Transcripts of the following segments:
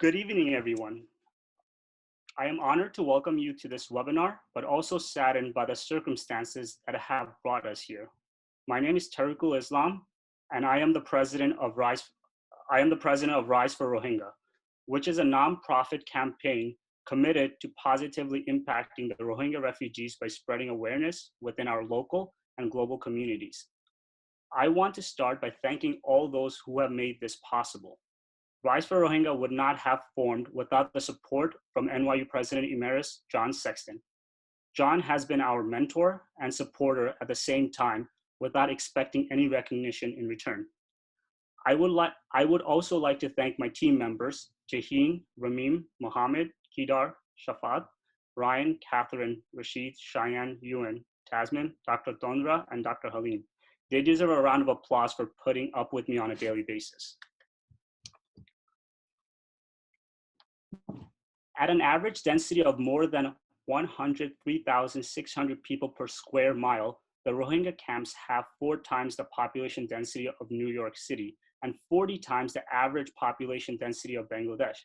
Good evening, everyone. I am honored to welcome you to this webinar, but also saddened by the circumstances that have brought us here. My name is Tariqul Islam, and I am the president of Rise for Rohingya, which is a nonprofit campaign committed to positively impacting the Rohingya refugees by spreading awareness within our local and global communities. I want to start by thanking all those who have made this possible. Rise for Rohingya would not have formed without the support from NYU President Emeritus John Sexton. John has been our mentor and supporter at the same time without expecting any recognition in return. I would also like to thank my team members, Jaheen, Ramim, Mohammed, Kedar, Shafat, Ryan, Catherine, Rashid, Cheyenne, Ewan, Tasman, Dr. Tondra, and Dr. Halim. They deserve a round of applause for putting up with me on a daily basis. At an average density of more than 103,600 people per square mile, the Rohingya camps have 4 times the population density of New York City and 40 times the average population density of Bangladesh,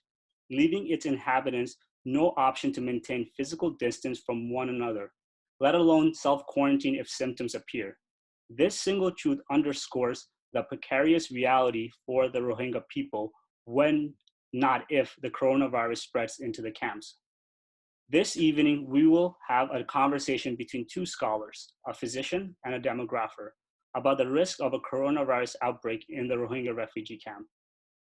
leaving its inhabitants no option to maintain physical distance from one another, let alone self-quarantine if symptoms appear. This single truth underscores the precarious reality for the Rohingya people when, not if, the coronavirus spreads into the camps. This evening, we will have a conversation between 2 scholars, a physician and a demographer, about the risk of a coronavirus outbreak in the Rohingya refugee camp.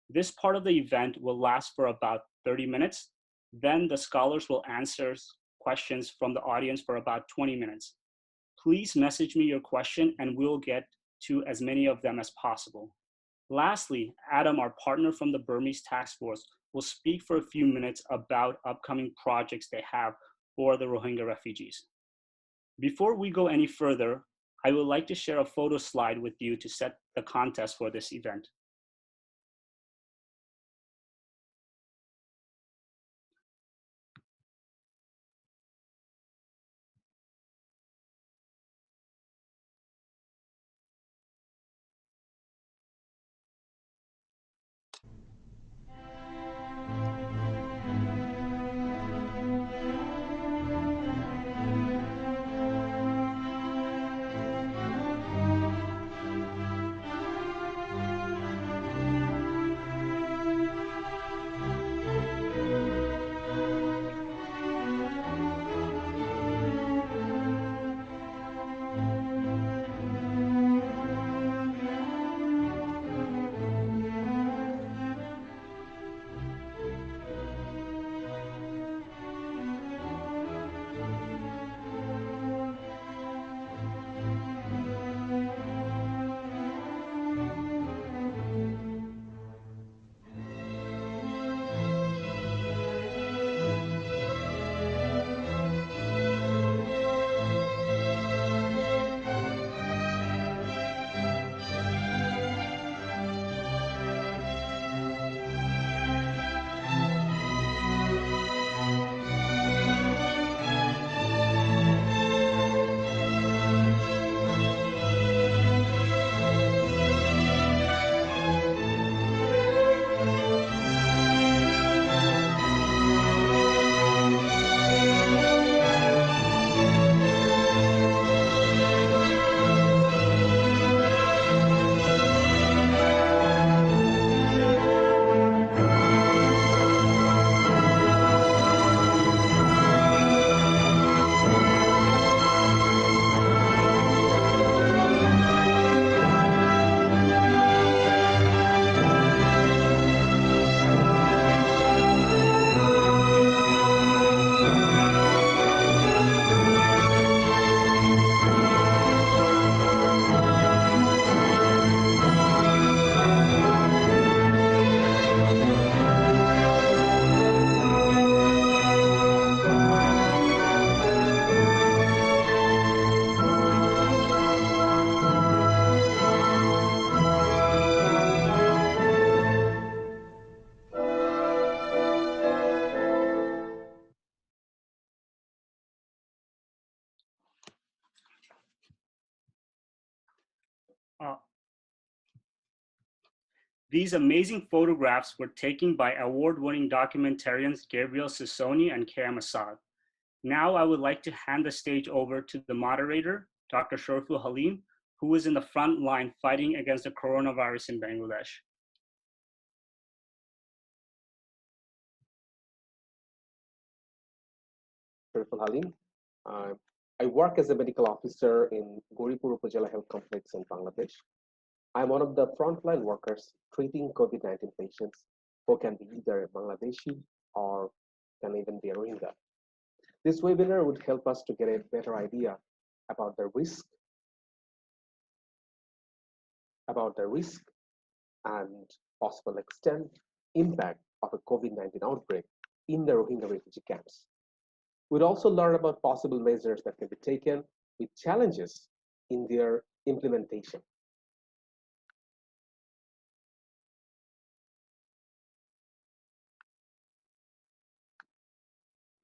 This part of the event will last for about 30 minutes. Then the scholars will answer questions from the audience for about 20 minutes. Please message me your question and we'll get to as many of them as possible. Lastly, Adam, our partner from the Burmese Task Force, will speak for a few minutes about upcoming projects they have for the Rohingya refugees. Before we go any further, I would like to share a photo slide with you to set the context for this event. These amazing photographs were taken by award-winning documentarians Gabriel Sassoni and Kayam Assad. Now I would like to hand the stage over to the moderator, Dr. Shariful Halim, who is in the front line fighting against the coronavirus in Bangladesh. Shariful Halim. I work as a medical officer in Goripur Upazila Health Complex in Bangladesh. I'm one of the frontline workers treating COVID-19 patients who can be either Bangladeshi or can even be a Rohingya. This webinar would help us to get a better idea about the risk and possible extent impact of a COVID-19 outbreak in the Rohingya refugee camps. We'd also learn about possible measures that can be taken with challenges in their implementation.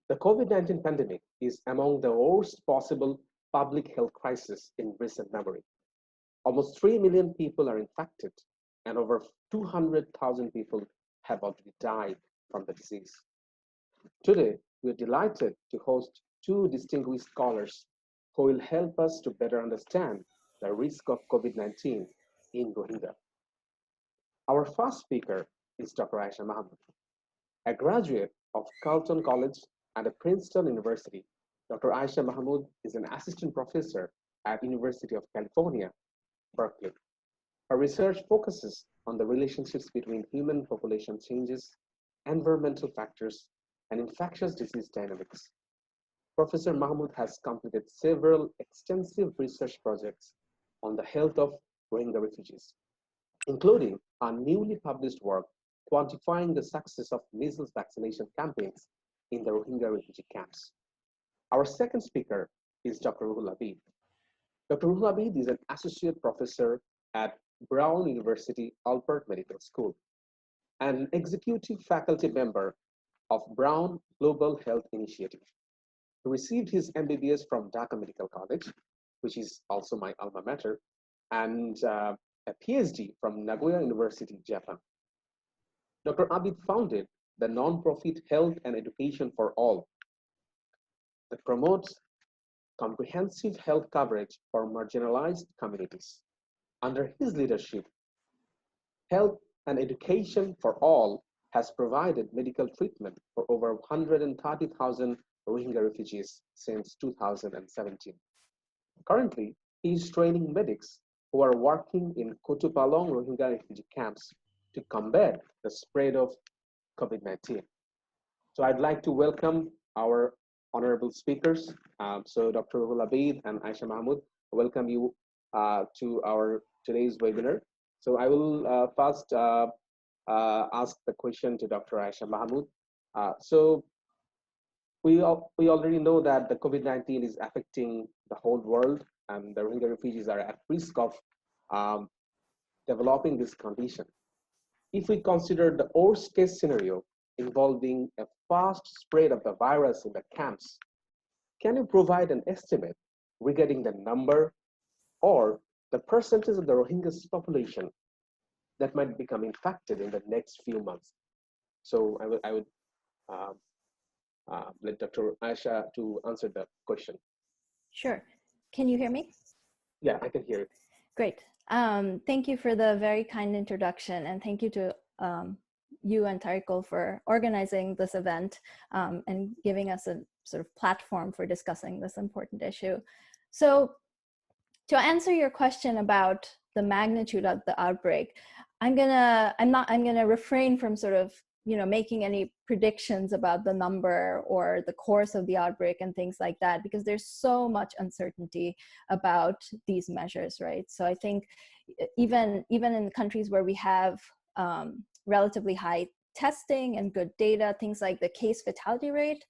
The COVID-19 pandemic is among the worst possible public health crisis in recent memory. Almost 3 million people are infected, and over 200,000 people have already died from the disease. Today, we are delighted to host two distinguished scholars who will help us to better understand the risk of COVID-19 in Rohingya. Our first speaker is Dr. Ayesha Mahmud, a graduate of Carleton College and at Princeton University. Dr. Ayesha Mahmud is an assistant professor at University of California, Berkeley. Her research focuses on the relationships between human population changes, environmental factors, and infectious disease dynamics. Professor Mahmud has completed several extensive research projects on the health of Rohingya refugees, including a newly published work quantifying the success of measles vaccination campaigns in the Rohingya refugee camps. Our second speaker is Dr. Ruhul Abid. Dr. Ruhul Abid is an associate professor at Brown University Alpert Medical School, and executive faculty member of Brown Global Health Initiative. He received his MBBS from Dhaka Medical College, which is also my alma mater, and a PhD from Nagoya University, Japan. Dr. Abid founded the nonprofit Health and Education for All that promotes comprehensive health coverage for marginalized communities. Under his leadership, Health and Education for All has provided medical treatment for over 130,000 Rohingya refugees since 2017. Currently, he is training medics who are working in Kutupalong Rohingya refugee camps to combat the spread of COVID-19. So I'd like to welcome our honorable speakers. So Dr. Ruhul Abid and Ayesha Mahmud, welcome you to our today's webinar. So I will first ask the question to Dr. Ayesha Mahmud. So we already know that the COVID-19 is affecting the whole world, and the Rohingya refugees are at risk of developing this condition. If we consider the worst case scenario involving a fast spread of the virus in the camps, can you provide an estimate regarding the number or the percentage of the Rohingya population that might become infected in the next few months? So I would let Dr. Ayesha to answer that question. Sure. Can you hear me? Yeah, I can hear it. Great. Thank you for the very kind introduction, and thank you to you and Tariqul for organizing this event and giving us a sort of platform for discussing this important issue. So to answer your question about the magnitude of the outbreak, I'm gonna refrain from sort of making any predictions about the number or the course of the outbreak and things like that, because there's so much uncertainty about these measures, right? So I think even in countries where we have relatively high testing and good data, things like the case fatality rate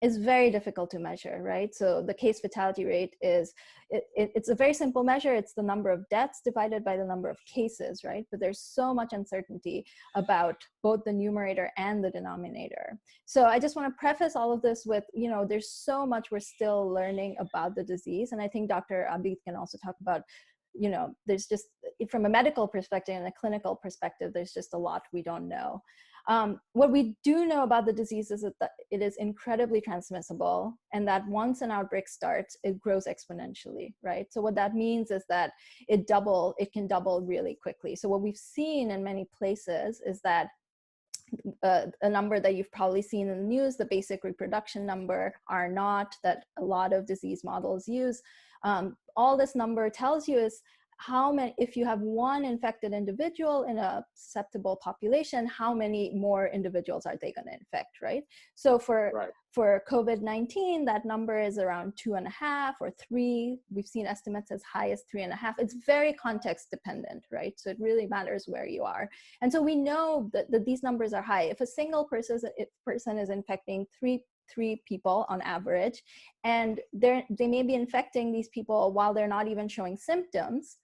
is very difficult to measure, right? So the case fatality rate it's a very simple measure. It's the number of deaths divided by the number of cases, right? But there's so much uncertainty about both the numerator and the denominator. So I just want to preface all of this with, there's so much we're still learning about the disease. And I think Dr. Abid can also talk about you know, there's just, from a medical perspective and a clinical perspective, there's just a lot we don't know. What we do know about the disease is that it is incredibly transmissible, and that once an outbreak starts, it grows exponentially, right? So what that means is that it can double really quickly. So what we've seen in many places is that a number that you've probably seen in the news, the basic reproduction number, R0, that a lot of disease models use. All this number tells you is how many, if you have one infected individual in a susceptible population, how many more individuals are they going to infect, right? So for COVID-19, that number is around 2.5 or 3. We've seen estimates as high as 3.5. It's very context dependent, right? So it really matters where you are. And so we know that these numbers are high. If a single person is infecting three people on average, and they may be infecting these people while they're not even showing symptoms.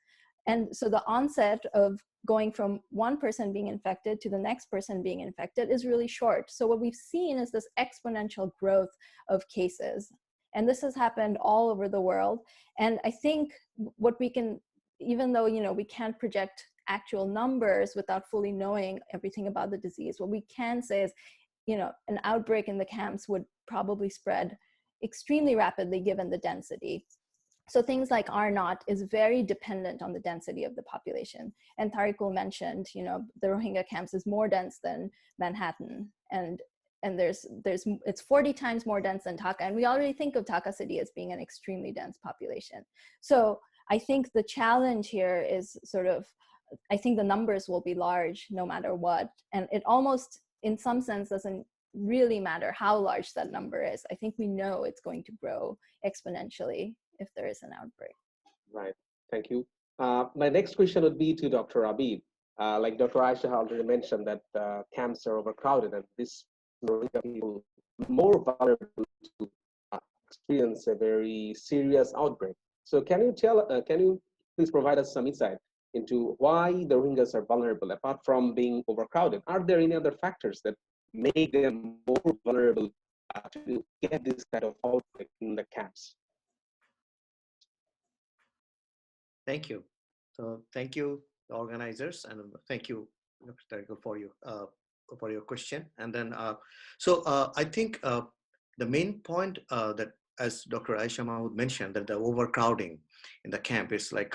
And so the onset of going from one person being infected to the next person being infected is really short. So what we've seen is this exponential growth of cases. And this has happened all over the world. And I think what we can, even though, you know, we can't project actual numbers without fully knowing everything about the disease, what we can say is, you know, an outbreak in the camps would probably spread extremely rapidly given the density. So things like R0 is very dependent on the density of the population. And Tariqul mentioned, you know, the Rohingya camps is more dense than Manhattan. And it's 40 times more dense than Dhaka. And we already think of Dhaka city as being an extremely dense population. So I think the challenge here is sort of, I think the numbers will be large no matter what. And it almost, in some sense, doesn't really matter how large that number is. I think we know it's going to grow exponentially if there is an outbreak. Right, thank you. My next question would be to Dr. Abid. Like Dr. Ayesha already mentioned that camps are overcrowded and this Rohingya people more vulnerable to experience a very serious outbreak. So can you please provide us some insight into why the Rohingyas are vulnerable apart from being overcrowded? Are there any other factors that make them more vulnerable to get this kind of outbreak in the camps? Thank you. So thank you, the organizers, and thank you, Dr. Tariqul, for your question. And then, I think the main point that, as Dr. Ayesha Mahmud mentioned, that the overcrowding in the camp is like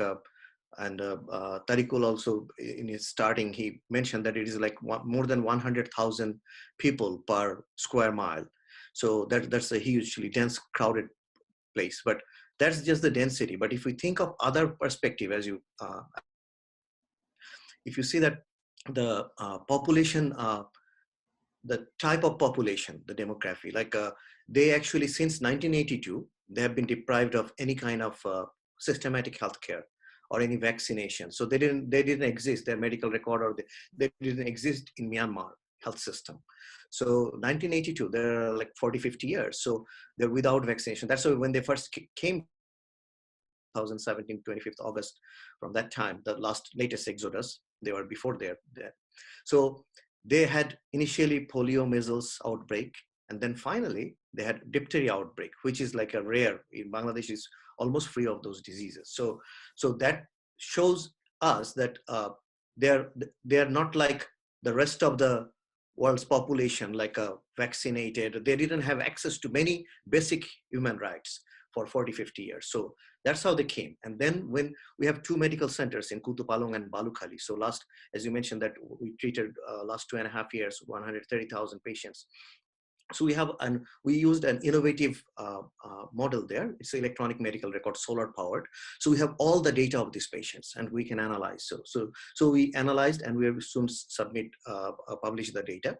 and Tariqul also in his starting, he mentioned that it is like more than 100,000 people per square mile. So that's a hugely dense, crowded place. But that's just the density. But if we think of other perspective, as you, if you see that the population, the type of population, the demography, like they actually since 1982, they have been deprived of any kind of systematic healthcare or any vaccination. So they didn't exist, their medical record, or they didn't exist in Myanmar health system. So 1982, they're like 40, 50 years. So they're without vaccination. That's why when they first came 2017, 25th August, from that time, the latest exodus, they were before there. So they had initially polio, measles outbreak, and then finally they had diphtheria outbreak, which is like a rare, in Bangladesh is almost free of those diseases. So that shows us that they're not like the rest of the world's population, like vaccinated. They didn't have access to many basic human rights for 40, 50 years. So that's how they came. And then when we have 2 medical centers in Kutupalong and Balukhali. So last, as you mentioned, that we treated last 2.5 years, 130,000 patients. So we used an innovative model there. It's an electronic medical record, solar powered. So we have all the data of these patients and we can analyze. So we analyzed and we will soon publish the data.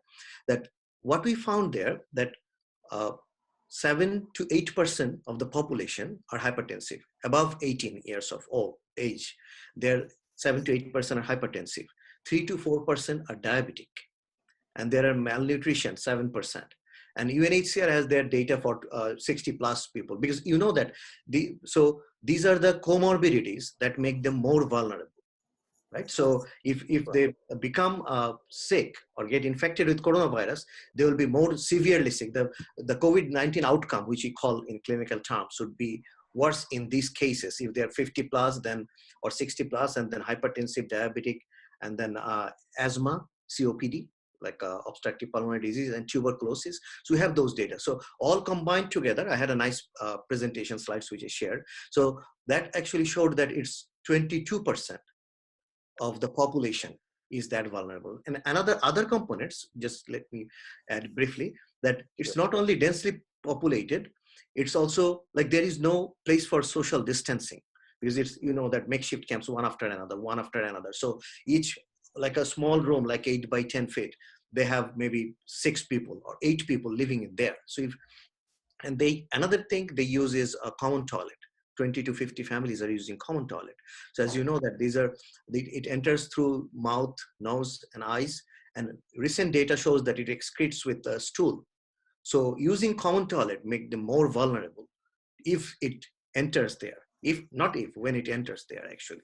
That what we found there, that 7 to 8% of the population are hypertensive, above 18 years of age. They're 7 to 8% are hypertensive. 3 to 4% are diabetic. And there are malnutrition, 7%. And UNHCR has their data for 60 plus people, because you know that so these are the comorbidities that make them more vulnerable, right? So if they become sick or get infected with coronavirus, they will be more severely sick. The COVID-19 outcome, which we call in clinical terms, would be worse in these cases. If they're 50 plus, then or 60 plus, and then hypertensive, diabetic, and then asthma, COPD, like obstructive pulmonary disease, and tuberculosis. So we have those data. So all combined together, I had a nice presentation slides which I shared. So that actually showed that it's 22% of the population is that vulnerable. And other components, just let me add briefly, that it's not only densely populated, it's also like there is no place for social distancing, because it's, you know, that makeshift camps, one after another. So each, like a small room, like 8 by 10 feet, they have maybe 6 people or 8 people living in there. So if, and they, another thing they use is a common toilet. 20 to 50 families are using common toilet. So as you know that these are, it enters through mouth, nose, and eyes, and recent data shows that it excretes with the stool. So using common toilet make them more vulnerable if it enters there, if not if, when it enters there actually.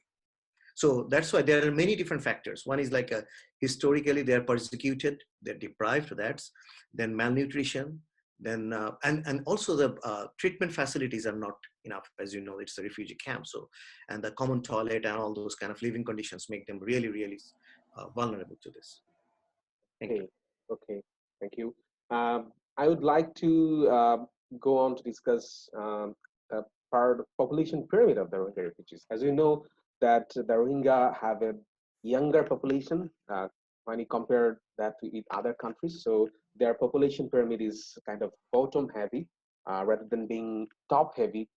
So that's why there are many different factors. One is like historically they are persecuted, they're deprived, that's then malnutrition, then and also the treatment facilities are not enough. As you know, it's a refugee camp. So, and the common toilet and all those kind of living conditions make them really, really vulnerable to this. Thank you. Okay, thank you. I would like to go on to discuss a part of population pyramid of the Rohingya refugees. As you know, that the Rohingya have a younger population when you compare that with other countries. So their population pyramid is kind of bottom heavy rather than being top heavy,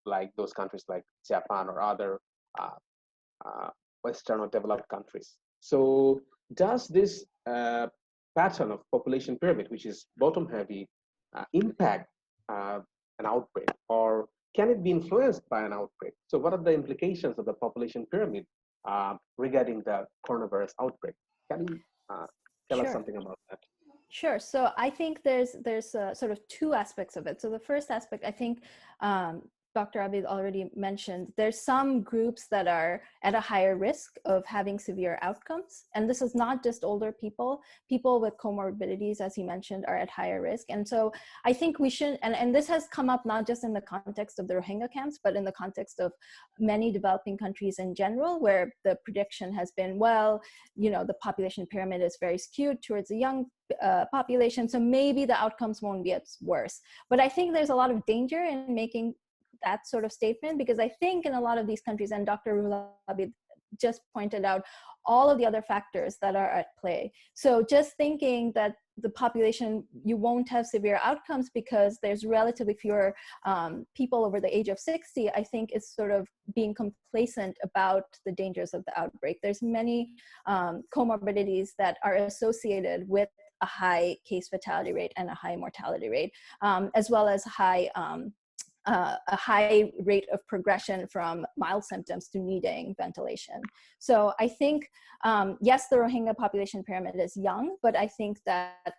like those countries like Japan or other uh, Western or developed countries. So does this pattern of population pyramid, which is bottom heavy, impact an outbreak, or can it be influenced by an outbreak? So what are the implications of the population pyramid regarding the coronavirus outbreak? Can you tell us something about that? Sure. So I think there's sort of two aspects of it. So the first aspect, I think Dr. Abid already mentioned, there's some groups that are at a higher risk of having severe outcomes. And this is not just older people. People with comorbidities, as he mentioned, are at higher risk. And so I think we should, and this has come up not just in the context of the Rohingya camps, but in the context of many developing countries in general, where the prediction has been, well, you know, the population pyramid is very skewed towards the young population, so maybe the outcomes won't be as worse. But I think there's a lot of danger in making that sort of statement, because I think in a lot of these countries, and Dr. Ruhul Abid just pointed out all of the other factors that are at play. So just thinking that the population, you won't have severe outcomes because there's relatively fewer people over the age of 60, I think is sort of being complacent about the dangers of the outbreak. There's many comorbidities that are associated with a high case fatality rate and a high mortality rate, as well as a high rate of progression from mild symptoms to needing ventilation. So I think, yes, the Rohingya population pyramid is young, but I think that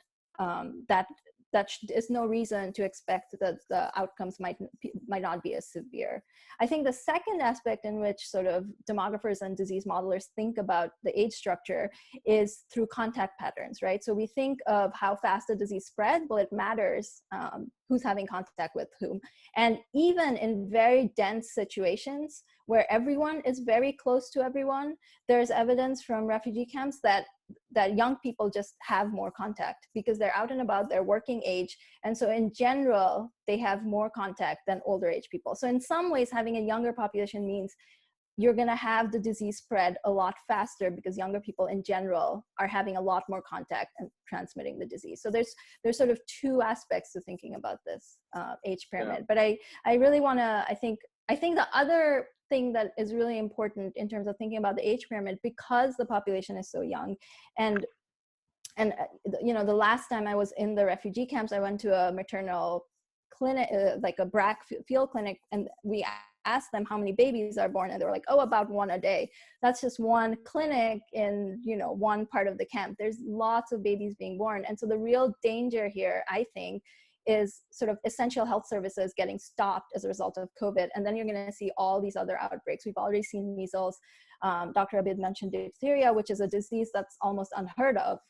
that is no reason to expect that the outcomes might not be as severe. I think the second aspect in which sort of demographers and disease modelers think about the age structure is through contact patterns, right? So we think of how fast the disease spread. Well, it matters who's having contact with whom. And even in very dense situations where everyone is very close to everyone, there's evidence from refugee camps that young people just have more contact because they're out and about, they're working age. And so in general, they have more contact than older age people. So in some ways, having a younger population means you're gonna have the disease spread a lot faster because younger people in general are having a lot more contact and transmitting the disease. So there's sort of two aspects to thinking about this age pyramid. But I really wanna, I think the other thing that is really important in terms of thinking about the age pyramid, because the population is so young, and you know, the last time I was in the refugee camps, I went to a maternal clinic, like a BRAC field clinic, and we asked them how many babies are born, and they were like, oh, about one a day. That's just one clinic in, you know, one part of the camp. There's lots of babies being born. And so the real danger here, I think, is sort of essential health services getting stopped as a result of COVID. And then you're going to see all these other outbreaks. We've already seen measles. Dr. Abid mentioned diphtheria, which is a disease that's almost unheard of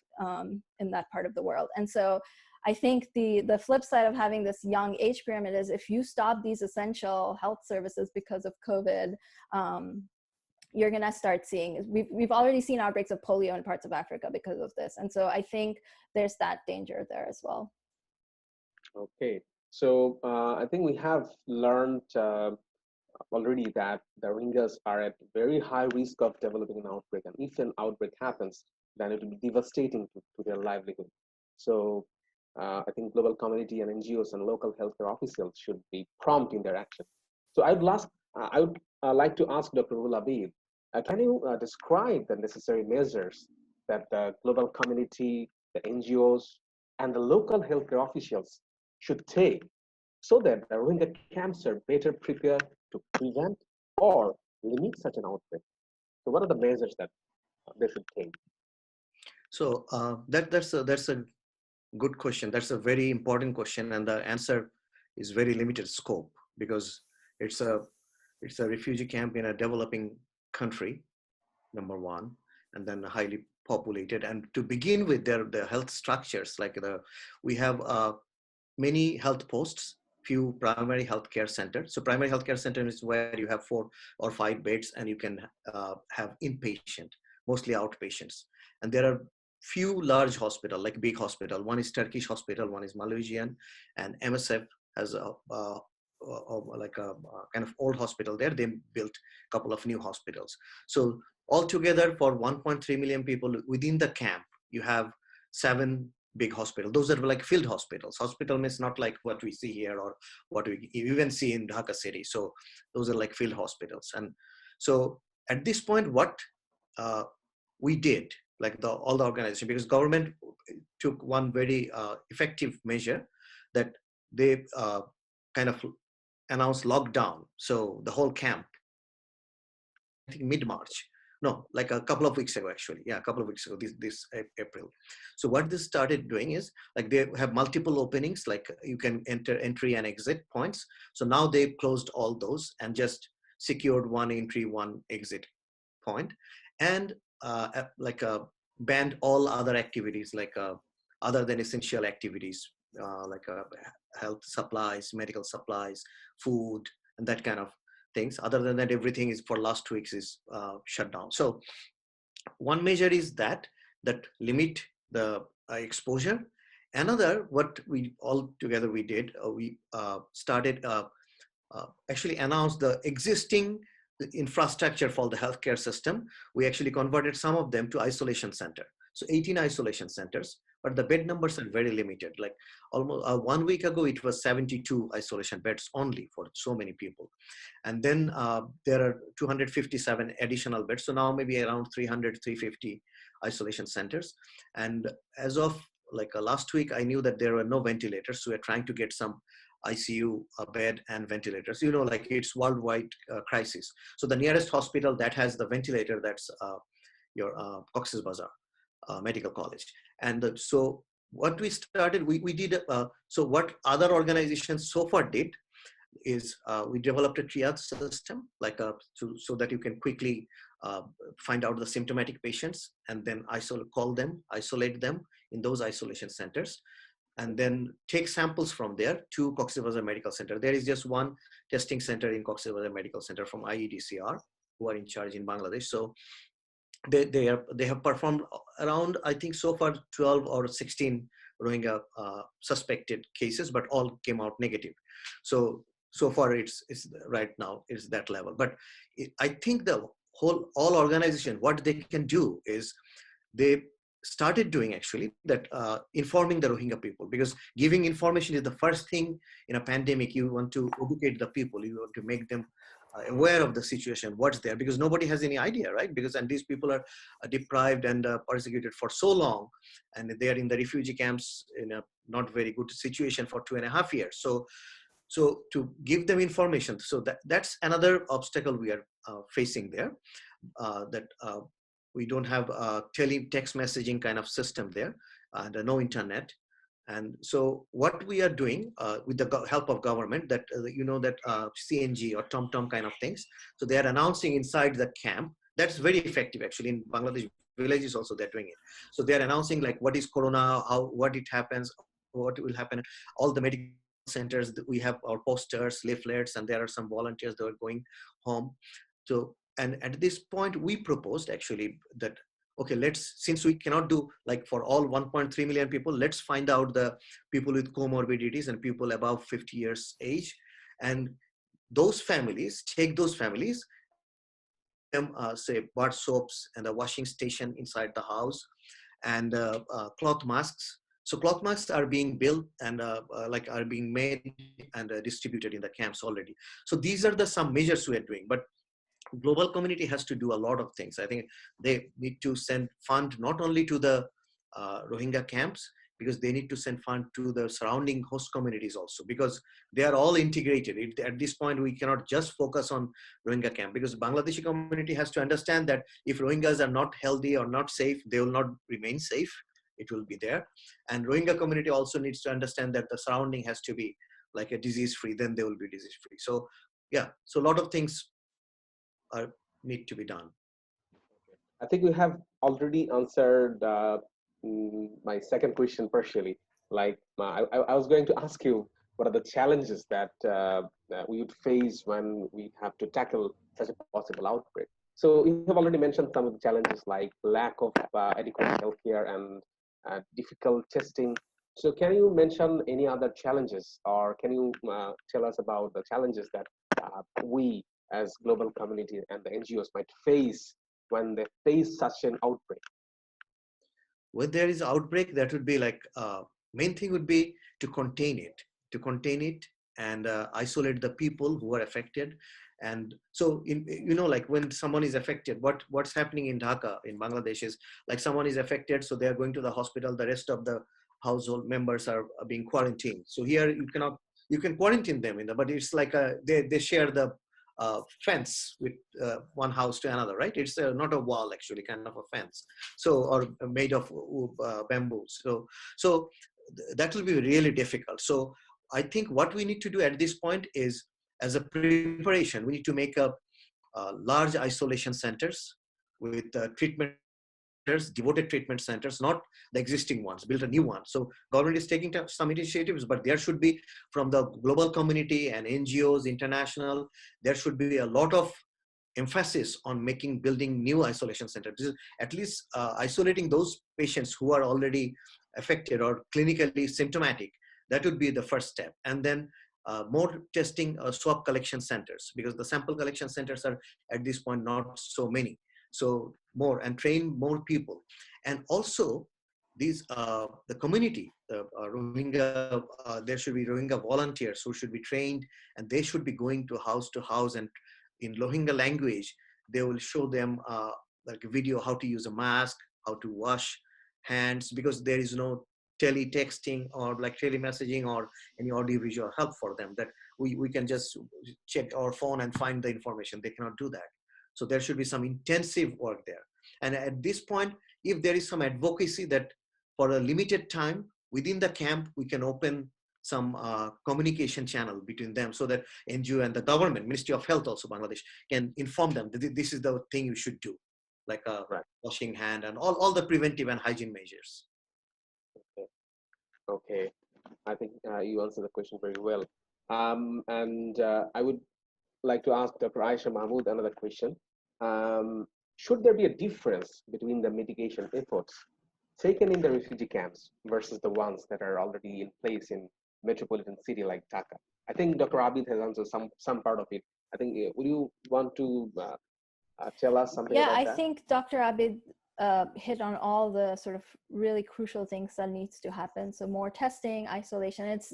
in that part of the world. And so I think the flip side of having this young age pyramid is if you stop these essential health services because of COVID, you're going to start seeing, we've already seen outbreaks of polio in parts of Africa because of this. And so I think there's that danger there as well. Okay, so I think we have learned already that the Rohingyas are at very high risk of developing an outbreak. And if an outbreak happens, then it will be devastating to their livelihood. So I think global community and NGOs and local healthcare officials should be prompt in their action. So I would like to ask Dr. Ruhul Abid, can you describe the necessary measures that the global community, the NGOs, and the local healthcare officials should take so that the Rohingya camps are better prepared to prevent or limit such an outbreak? So what are the measures that they should take? So that's a good question. That's a very important question, and the answer is very limited scope because it's a refugee camp in a developing country, number one, and then highly populated. And to begin with, the health structures like we have many health posts, few primary healthcare centers. So primary healthcare center is where you have 4 or 5 beds and you can have inpatient, mostly outpatients. And there are few large hospital, like big hospital. One is Turkish hospital, one is Malaysian, and MSF has a kind of old hospital there. They built a couple of new hospitals. So altogether for 1.3 million people within the camp, you have 7 big hospitals. Those are like field hospitals. Hospital means not like what we see here or what we even see in Dhaka city. So those are like field hospitals. And so at this point, what we did, like all the organization, because government took one very effective measure that they kind of announced lockdown. So the whole camp, I think mid-March, no, like a couple of weeks ago, actually. Yeah, a couple of weeks ago, this April. So what this started doing is like they have multiple openings, like you can enter entry and exit points. So now they've closed all those and just secured one entry, one exit point, and banned all other activities like other than essential activities like health supplies, medical supplies, food, and that kind of things. Other than that, everything is for last 2 weeks is shut down. So one measure is that limit the exposure. Another, what we all together we did, we started actually announced the existing infrastructure for the healthcare system. We actually converted some of them to isolation center. So 18 isolation centers, but the bed numbers are very limited. Like almost 1 week ago, it was 72 isolation beds only for so many people. And then there are 257 additional beds. So now maybe around 300, 350 isolation centers. And as of like last week, I knew that there were no ventilators. So we're trying to get some ICU bed and ventilators. You know, like it's worldwide crisis. So the nearest hospital that has the ventilator, that's your Cox's Bazar Medical College. And so what we started, we did, so what other organizations so far did is we developed a triage system, like so that you can quickly find out the symptomatic patients and then isolate them in those isolation centers, and then take samples from there to Cox's Bazar Medical Center. There is just one testing center in Cox's Bazar Medical Center from IEDCR, who are in charge in Bangladesh. So they have performed around, I think so far 12 or 16 Rohingya suspected cases, but all came out negative. So far it's right now is that level. But I think all organization, what they can do is they started doing actually that informing the Rohingya people, because giving information is the first thing in a pandemic. You want to educate the people, you want to make them aware of the situation, what's there, because nobody has any idea, right? And these people are deprived and persecuted for so long, and they are in the refugee camps in a not very good situation for 2.5 years. So to give them information, so that's another obstacle we are facing there, we don't have a text messaging kind of system there, and no internet. And so what we are doing with the help of government, that CNG or TomTom kind of things, so they are announcing inside the camp. That's very effective actually. In Bangladesh villages also they're doing it. So they're announcing like what is corona, what it happens, what will happen. All the medical centers, we have our posters, leaflets, and there are some volunteers that are going home. So, and at this point, we proposed actually that, okay, since we cannot do like for all 1.3 million people, let's find out the people with comorbidities and people above 50 years age. And those families, take those families and give them, say, bar soaps and a washing station inside the house, and cloth masks. So cloth masks are being built and like are being made and distributed in the camps already. So these are the some measures we are doing. But global community has to do a lot of things. I think they need to send fund not only to the Rohingya camps, because they need to send fund to the surrounding host communities also, because they are all integrated. At this point, we cannot just focus on Rohingya camp, because Bangladeshi community has to understand that if Rohingyas are not healthy or not safe, they will not remain safe. It will be there. And Rohingya community also needs to understand that the surrounding has to be like a disease-free, then they will be disease-free. So yeah, so a lot of things need to be done. I think we have already answered my second question partially. Like I was going to ask you, what are the challenges that we would face when we have to tackle such a possible outbreak? So you have already mentioned some of the challenges like lack of adequate healthcare and difficult testing. So can you mention any other challenges, or can you tell us about the challenges that we as global community and the NGOs might face when they face such an outbreak? When there is outbreak, that would be like main thing would be to contain it and isolate the people who are affected. And so like when someone is affected, what's happening in Dhaka in Bangladesh is like someone is affected, so they are going to the hospital, the rest of the household members are being quarantined. So here you can quarantine them but it's like they share the fence with one house to another, right? It's not a wall, actually, kind of a fence. So, or made of bamboo. So that will be really difficult. So I think what we need to do at this point is, as a preparation, we need to make a large isolation centers with treatment centers, devoted treatment centers, not the existing ones, build a new one. So government is taking some initiatives, but there should be from the global community and NGOs, international, there should be a lot of emphasis on building new isolation centers, at least isolating those patients who are already affected or clinically symptomatic. That would be the first step. And then more testing, swab collection centers, because the sample collection centers are at this point not so many. So more, and train more people. And also these the community, Rohingya, there should be Rohingya volunteers who should be trained, and they should be going to house, and in Rohingya language, they will show them like a video how to use a mask, how to wash hands, because there is no teletexting or like telemessaging or any audio visual help for them, that we can just check our phone and find the information. They cannot do that. So there should be some intensive work there. And at this point, if there is some advocacy that for a limited time within the camp, we can open some communication channel between them, so that NGO and the government, Ministry of Health also, Bangladesh, can inform them that this is the thing you should do, like Right. washing hand and all the preventive and hygiene measures. Okay. I think you answered the question very well. And I would like to ask Dr. Ayesha Mahmud another question. Should there be a difference between the mitigation efforts taken in the refugee camps versus the ones that are already in place in metropolitan city like Dhaka? I think Dr. Abid has answered some part of it. I think, would you want to tell us something about that? I think Dr. Abid hit on all the sort of really crucial things that needs to happen. So more testing, isolation. It's,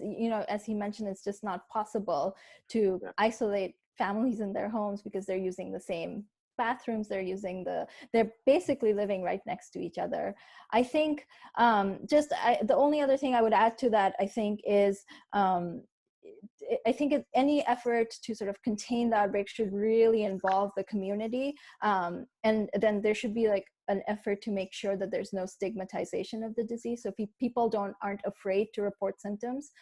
as he mentioned, it's just not possible to isolate families in their homes because they're using the same bathrooms, they're basically living right next to each other. I think the only other thing I would add to that, I think, is I think any effort to sort of contain the outbreak should really involve the community. And then there should be like an effort to make sure that there's no stigmatization of the disease. So people aren't afraid to report symptoms.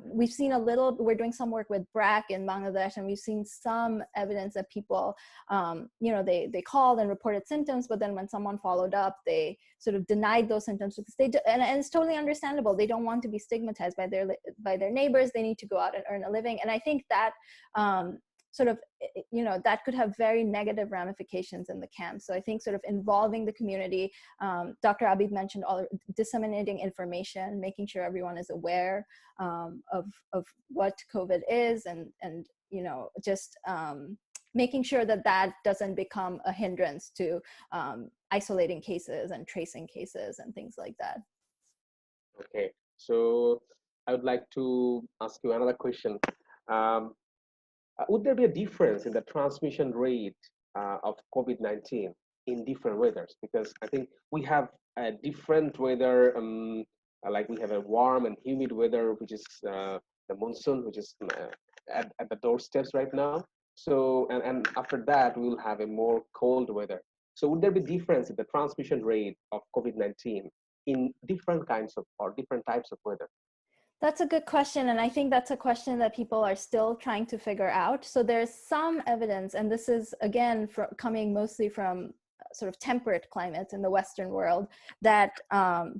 We've seen a little, we're doing some work with BRAC in Bangladesh, and we've seen some evidence that people, they called and reported symptoms, but then when someone followed up, they sort of denied those symptoms because and it's totally understandable. They don't want to be stigmatized by their neighbors. They need to go out and earn a living. And I think that that could have very negative ramifications in the camp. So I think sort of involving the community, Dr. Abid mentioned disseminating information, making sure everyone is aware of what COVID is, and just making sure that doesn't become a hindrance to isolating cases and tracing cases and things like that. Okay, so I would like to ask you another question. Would there be a difference in the transmission rate of COVID-19 in different weathers? Because I think we have a different weather, like we have a warm and humid weather, which is the monsoon, which is at the doorsteps right now. So, and after that, we will have a more cold weather. So would there be difference in the transmission rate of COVID-19 in different kinds of, or different types of weather? That's a good question. And I think that's a question that people are still trying to figure out. So there's some evidence, and this is, again, coming mostly from sort of temperate climates in the Western world, that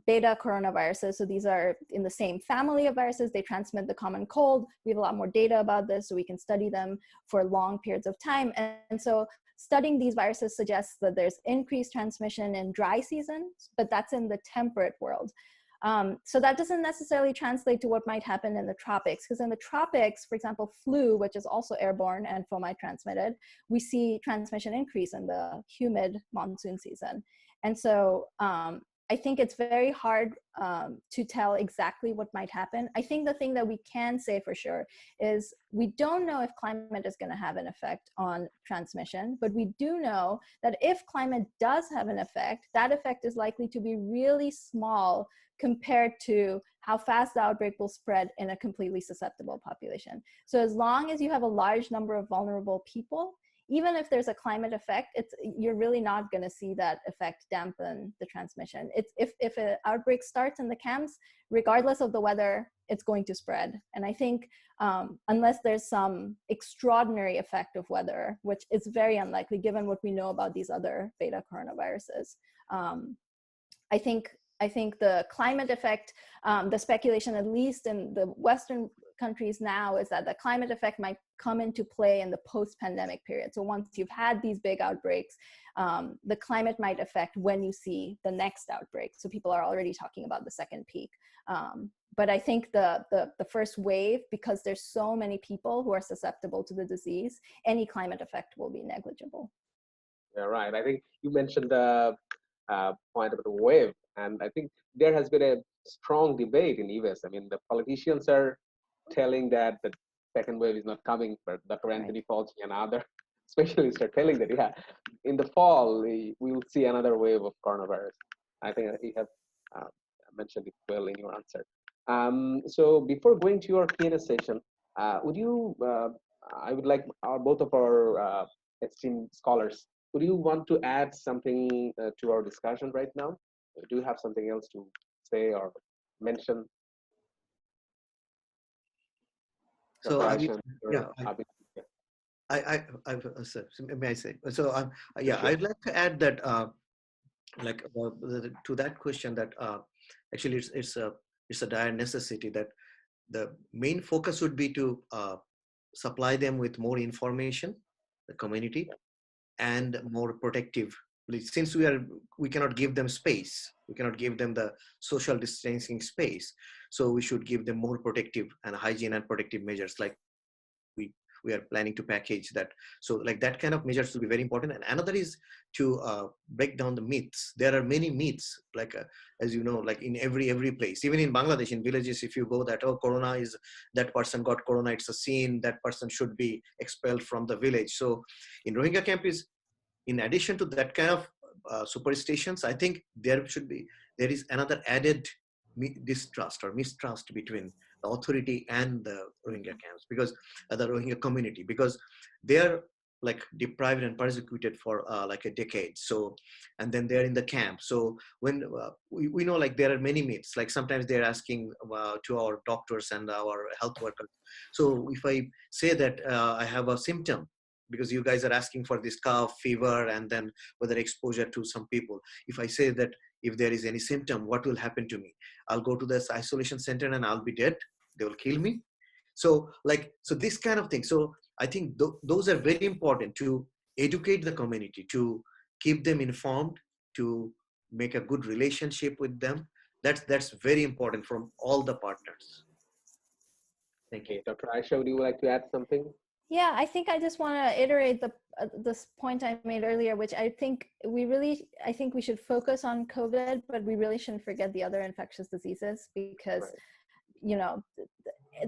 beta coronaviruses, so these are in the same family of viruses, they transmit the common cold. We have a lot more data about this, so we can study them for long periods of time. And so studying these viruses suggests that there's increased transmission in dry seasons, but that's in the temperate world. So that doesn't necessarily translate to what might happen in the tropics, because in the tropics, for example, flu, which is also airborne and fomite transmitted, we see transmission increase in the humid monsoon season. And so I think it's very hard to tell exactly what might happen. I think the thing that we can say for sure is we don't know if climate is going to have an effect on transmission, but we do know that if climate does have an effect, that effect is likely to be really small compared to how fast the outbreak will spread in a completely susceptible population. So as long as you have a large number of vulnerable people, even if there's a climate effect, you're really not going to see that effect dampen the transmission. If an outbreak starts in the camps, regardless of the weather, it's going to spread. And I think unless there's some extraordinary effect of weather, which is very unlikely given what we know about these other beta coronaviruses, I think the climate effect, the speculation, at least in the Western countries now, is that the climate effect might come into play in the post-pandemic period. So once you've had these big outbreaks, the climate might affect when you see the next outbreak. So people are already talking about the second peak. But I think the first wave, because there's so many people who are susceptible to the disease, any climate effect will be negligible. Yeah, right. I think you mentioned the point about the wave, and I think there has been a strong debate in US. I mean, the politicians are telling that the second wave is not coming, but Dr. Anthony Fauci and other specialists are telling that, yeah, in the fall, we will see another wave of coronavirus. I think you have mentioned it well in your answer. So before going to your Q&A session, I would like both of our esteemed scholars, would you want to add something to our discussion right now? Do you have something else to say or mention? So Ayesha, may I say? So yeah, sure. I'd like to add that to that question that actually it's a dire necessity that the main focus would be to supply them with more information, the community, and more protective. Since we cannot give them space, we cannot give them the social distancing space, so we should give them more protective and hygiene and protective measures, like we are planning to package that. So like that kind of measures will be very important. And another is to break down the myths. There are many myths, like as you know, like in every place, even in Bangladesh, in villages, if you go that, oh, corona is, that person got corona, it's a sin, that person should be expelled from the village. So in Rohingya camp is, in addition to that kind of superstitions, I think there is another added distrust or mistrust between the authority and the Rohingya camps, because the Rohingya community, because their like deprived and persecuted for like a decade. So, and then they're in the camp. So when we know like there are many myths, like sometimes they're asking to our doctors and our health workers. So if I say that I have a symptom, because you guys are asking for this cough, fever, and then whether exposure to some people. If I say that if there is any symptom, what will happen to me? I'll go to this isolation center and I'll be dead. They will kill me. So like, so this kind of thing. So I think those are very important to educate the community, to keep them informed, to make a good relationship with them. That's very important from all the partners. Thank you. Okay, Dr. Ayesha, would you like to add something? Yeah, I think I just want to iterate this point I made earlier, which I think we should focus on COVID, but we really shouldn't forget the other infectious diseases, because Right. you know,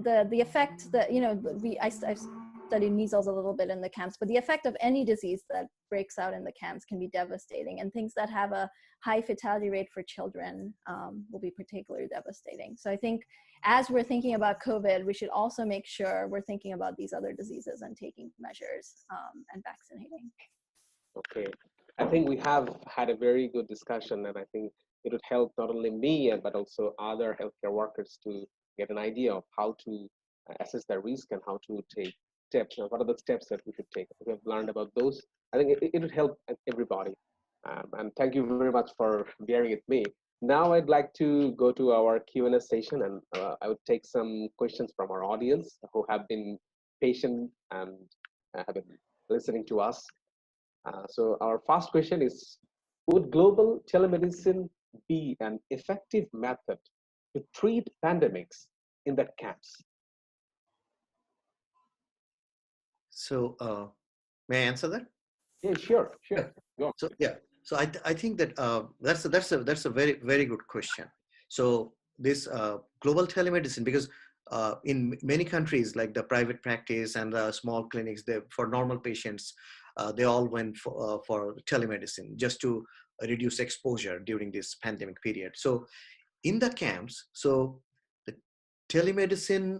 the effect that, you know, I've studied measles a little bit in the camps, but the effect of any disease that breaks out in the camps can be devastating, and things that have a high fatality rate for children will be particularly devastating. So I think as we're thinking about COVID, we should also make sure we're thinking about these other diseases and taking measures and vaccinating. Okay, I think we have had a very good discussion, and I think it would help not only me but also other healthcare workers to get an idea of how to assess their risk and how to take steps. And what are the steps that we should take? We have learned about those. I think it would help everybody. And thank you very much for bearing with me. Now I'd like to go to our Q&A session, and I would take some questions from our audience who have been patient and have been listening to us. So our first question is, would global telemedicine be an effective method to treat pandemics in the camps? So may I answer that? Yeah, sure. Go on. So yeah, so I think that that's a very good question. So this global telemedicine, because in many countries like the private practice and the small clinics, for normal patients, they all went for telemedicine just to reduce exposure during this pandemic period. So in the camps, so the telemedicine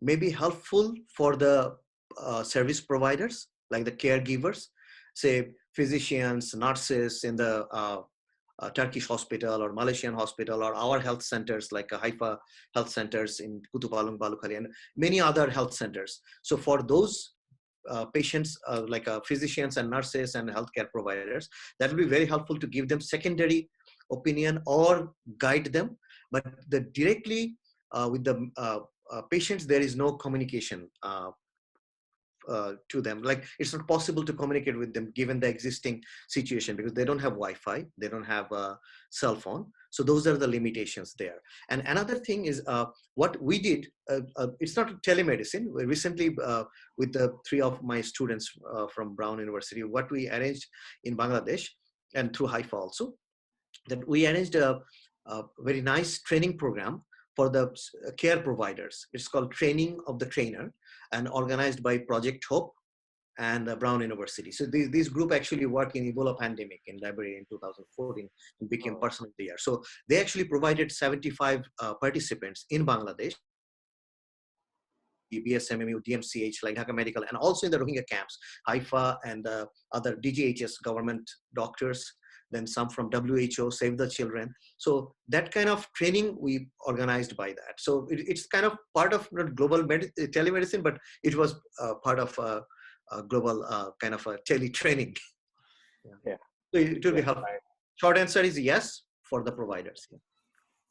may be helpful for the service providers, like the caregivers, say physicians, nurses in the Turkish hospital or Malaysian hospital, or our health centers like Haifa health centers in Kutupalong, Balukhali, and many other health centers. So for those patients, like physicians and nurses and healthcare providers, that will be very helpful to give them secondary opinion or guide them. But directly with the patients, there is no communication to them. Like it's not possible to communicate with them given the existing situation, because they don't have Wi-Fi, they don't have a cell phone. So those are the limitations there. And another thing is what we did, it's not telemedicine. We recently, with the 3 of my students from Brown University, what we arranged in Bangladesh and through Haifa also, that we arranged a very nice training program for the care providers. It's called Training of the Trainer, and organized by Project Hope and Brown University. So these group actually work in Ebola pandemic in Liberia in 2014 and became Person of the Year. So they actually provided 75 participants in Bangladesh, BSMMU, DMCH, like Dhaka Medical, and also in the Rohingya camps, Haifa and other DGHS government doctors, then some from WHO, Save the Children. So that kind of training we organized by that. So it's kind of part of not global telemedicine, but it was part of a global kind of a tele-training. Yeah. So it will be helpful. Right. Short answer is yes for the providers.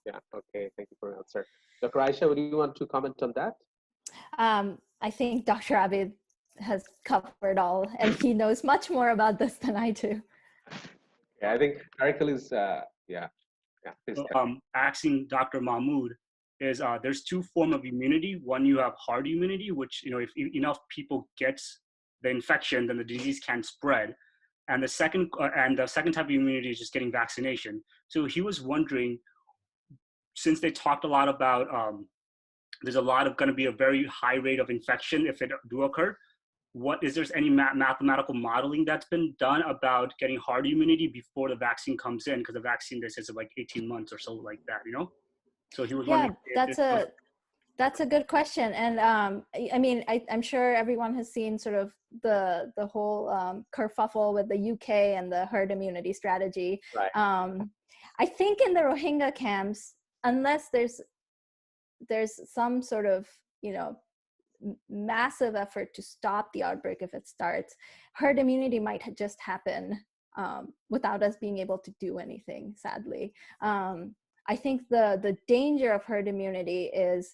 Yeah, okay, thank you for your answer. Dr. Ayesha, would you want to comment on that? I think Dr. Abid has covered all, and he knows much more about this than I do. Yeah, I think Shariful is, yeah. So, asking Dr. Mahmud is there's 2 forms of immunity. One, you have hard immunity, which, you know, if enough people get the infection, then the disease can spread. And the second type of immunity is just getting vaccination. So he was wondering, since they talked a lot about there's a lot of going to be a very high rate of infection if it do occur, is there any mathematical modeling that's been done about getting hard immunity before the vaccine comes in? Because the vaccine, this is like 18 months or so like that, you know? So he was wondering. That's a good question. And I mean, I'm sure everyone has seen sort of the whole kerfuffle with the UK and the herd immunity strategy. Right. I think in the Rohingya camps, unless there's some sort of, you know, massive effort to stop the outbreak if it starts, herd immunity might just happen without us being able to do anything, sadly. I think the danger of herd immunity is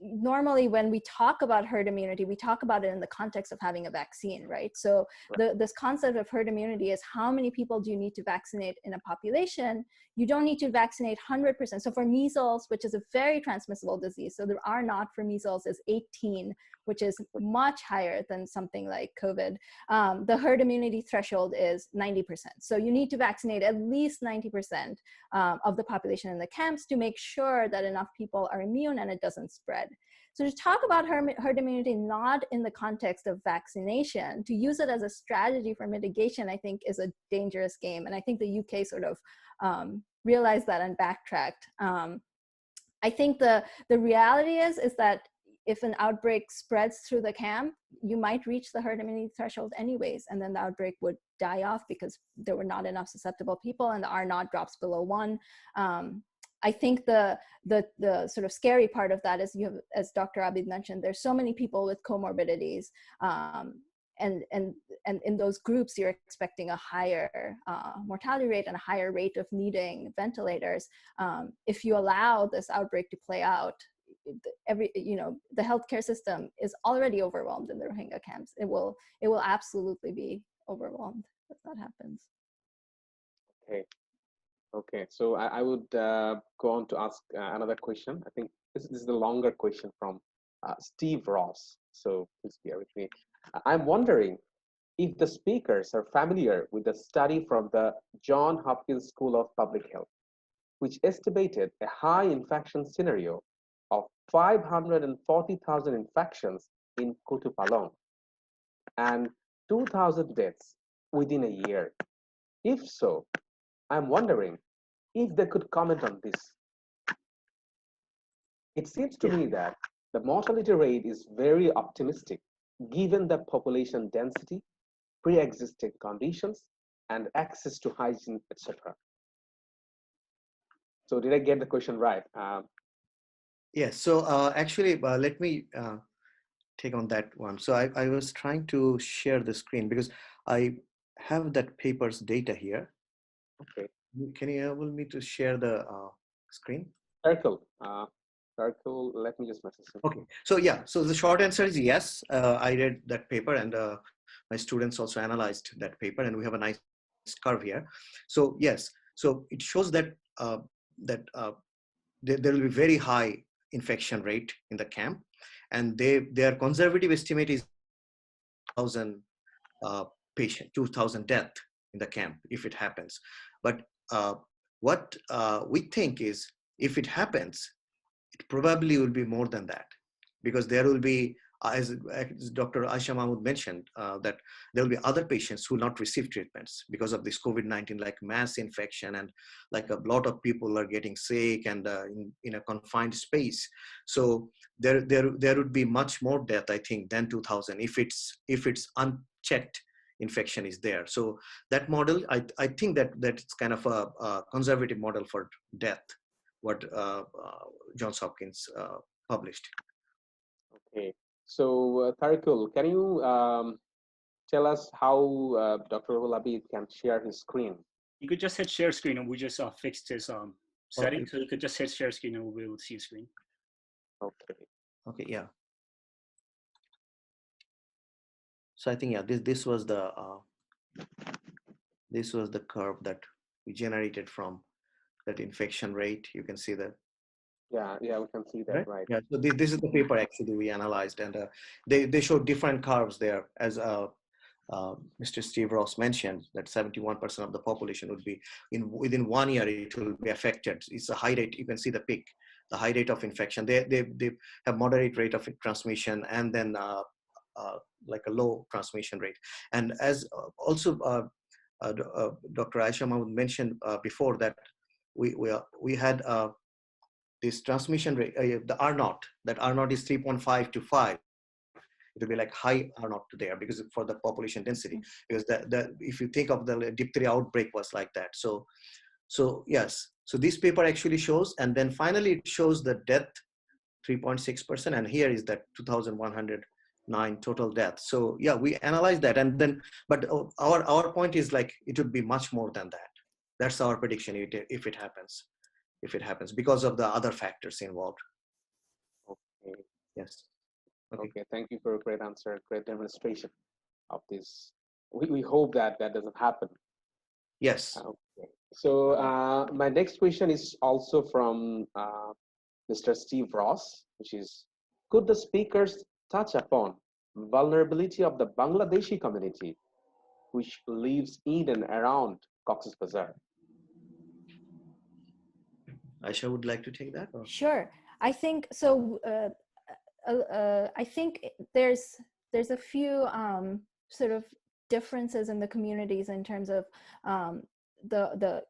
normally when we talk about herd immunity, we talk about it in the context of having a vaccine, right? So this concept of herd immunity is how many people do you need to vaccinate in a population? You don't need to vaccinate 100%. So for measles, which is a very transmissible disease, so there are not for measles is 18, which is much higher than something like COVID. The herd immunity threshold is 90%. So you need to vaccinate at least 90% of the population in the camps to make sure that enough people are immune and it doesn't spread. So to talk about herd immunity not in the context of vaccination, to use it as a strategy for mitigation, I think is a dangerous game. And I think the UK sort of realized that and backtracked. I think the reality is that if an outbreak spreads through the camp, you might reach the herd immunity threshold anyways, and then the outbreak would die off because there were not enough susceptible people and the R0 drops below 1. I think the sort of scary part of that is you have, as Dr. Abid mentioned, there's so many people with comorbidities, and in those groups you're expecting a higher mortality rate and a higher rate of needing ventilators. If you allow this outbreak to play out, the healthcare system is already overwhelmed in the Rohingya camps. It will absolutely be overwhelmed if that happens. Okay, so I would go on to ask another question. I think this is the longer question from Steve Ross. So please bear with me. I'm wondering if the speakers are familiar with the study from the Johns Hopkins School of Public Health, which estimated a high infection scenario of 540,000 infections in Kutupalong and 2,000 deaths within a year. If so, I'm wondering if they could comment on this. It seems to me that the mortality rate is very optimistic given the population density, pre-existing conditions, and access to hygiene, etc. So did I get the question right? Yes. So actually, let me take on that one. So I was trying to share the screen because I have that paper's data here. Okay. Can you enable me to share the screen? Circle, let me just message him. Okay. So yeah, so the short answer is yes. I read that paper and my students also analyzed that paper, and we have a nice curve here. So yes, so it shows that there will be very high infection rate in the camp, and their conservative estimate is 1,000 patient, 2,000 death in the camp if it happens. But what we think is if it happens, it probably will be more than that, because there will be, as Dr. Ayesha Mahmud mentioned, that there will be other patients who will not receive treatments because of this COVID-19, like mass infection, and like a lot of people are getting sick and in a confined space. So there would be much more death, I think, than 2,000 if it's unchecked infection is there. So that model, I think that it's kind of a conservative model for death, what Johns Hopkins published. Okay, so Tariqul, can you tell us how Dr. Ruhul Abid can share his screen? You could just hit share screen, and we just fixed his setting. Okay. So you could just hit share screen, and we'll be able to see the screen. Okay. Okay. Yeah. So I think this was the curve that we generated from that infection rate. You can see that. Yeah, we can see that, right? Yeah. So this is the paper actually we analyzed, and they show different curves there, as Mr. Steve Ross mentioned, that 71% of the population would be within 1 year it will be affected. It's a high rate. You can see the peak, the high rate of infection. They have moderate rate of transmission, and then like a low transmission rate. And as also Dr. Ayesha Mahmud mentioned before, that we had this transmission rate, the R naught, that R naught is 3.5 to 5. It will be like high R naught there because for the population density, because if you think of the diphtheria outbreak was like that. So yes, so this paper actually shows, and then finally it shows the death 3.6%, and here is that 2,109 total deaths. So yeah, we analyze that, and then, but our point is like it would be much more than that. That's our prediction if it happens because of the other factors involved. Okay. Yes. Okay. Thank you for a great answer, great demonstration of this. We hope that that doesn't happen. Yes. Okay. So my next question is also from Mr. Steve Ross, which is, could the speakers touch upon vulnerability of the Bangladeshi community which lives in and around Cox's Bazar? Ayesha would like to take that? Or? Sure. I think so. I think there's a few sort of differences in the communities in terms of the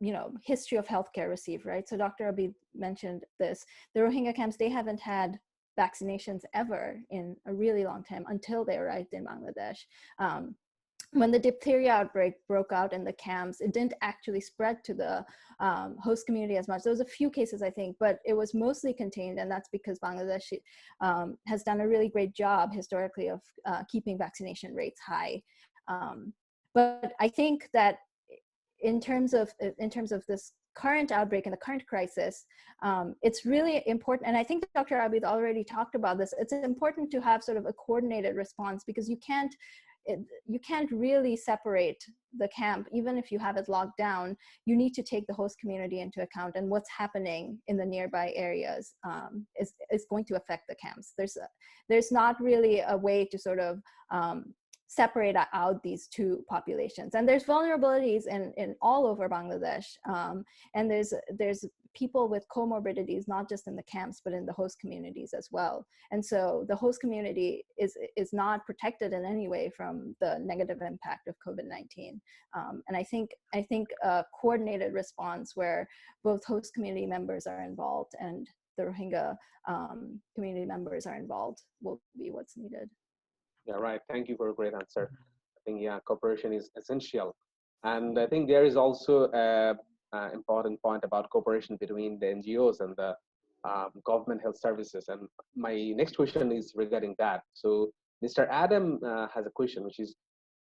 history of healthcare received, right? So Dr. Abid mentioned this. The Rohingya camps, they haven't had vaccinations ever in a really long time until they arrived in Bangladesh. When the diphtheria outbreak broke out in the camps, it didn't actually spread to the host community as much. There was a few cases, I think, but it was mostly contained, and that's because Bangladesh has done a really great job historically of keeping vaccination rates high. But I think that in terms of this current outbreak and the current crisis, it's really important, and I think Dr. Abid already talked about this, it's important to have sort of a coordinated response, because you can't really separate the camp. Even if you have it locked down, you need to take the host community into account, and what's happening in the nearby areas is going to affect the camps. There's not really a way to sort of separate out these two populations, and there's vulnerabilities in all over Bangladesh, and there's people with comorbidities not just in the camps but in the host communities as well. And so the host community is not protected in any way from the negative impact of COVID-19. And I think a coordinated response where both host community members are involved and the Rohingya community members are involved will be what's needed. Yeah, right. Thank you for a great answer. I think, yeah, cooperation is essential. And I think there is also an important point about cooperation between the NGOs and the government health services. And my next question is regarding that. So Mr. Adam has a question, which is,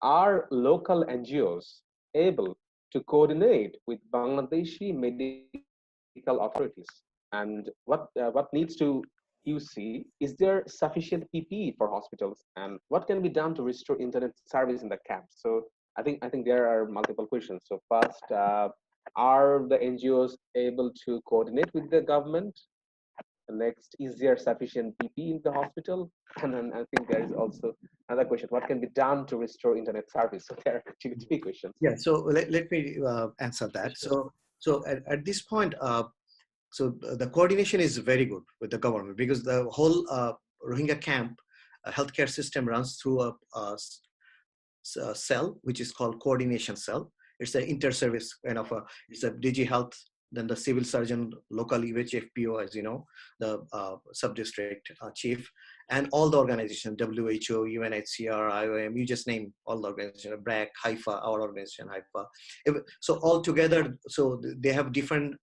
are local NGOs able to coordinate with Bangladeshi medical authorities? And what needs to you see, is there sufficient PPE for hospitals, and what can be done to restore internet service in the camps? So I think there are multiple questions. So first, are the NGOs able to coordinate with the government? And next, is there sufficient PPE in the hospital? And then I think there is also another question: what can be done to restore internet service? So there are three questions. Yeah. So let me answer that. So at this point. So the coordination is very good with the government, because the whole Rohingya camp healthcare system runs through a cell, which is called coordination cell. It's an inter-service kind of it's a DG Health, then the civil surgeon, local UHFPO, as you know, the sub-district chief, and all the organizations, WHO, UNHCR, IOM, you just name all the organizations, BRAC, Haifa, our organization, Haifa. So all together, so they have different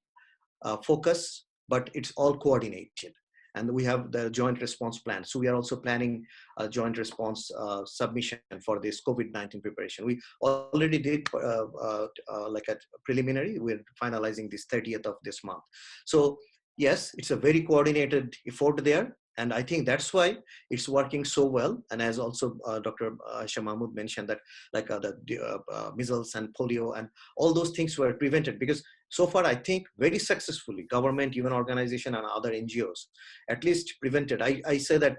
focus, but it's all coordinated, and we have the joint response plan. So we are also planning a joint response submission for this COVID-19 preparation. We already did like a preliminary. We're finalizing this 30th of this month. So yes, it's a very coordinated effort there, and I think that's why it's working so well. And as also Dr. Ayesha Mahmud mentioned, that like the measles and polio and all those things were prevented, because so far I think very successfully government, even organization and other NGOs at least prevented. I say that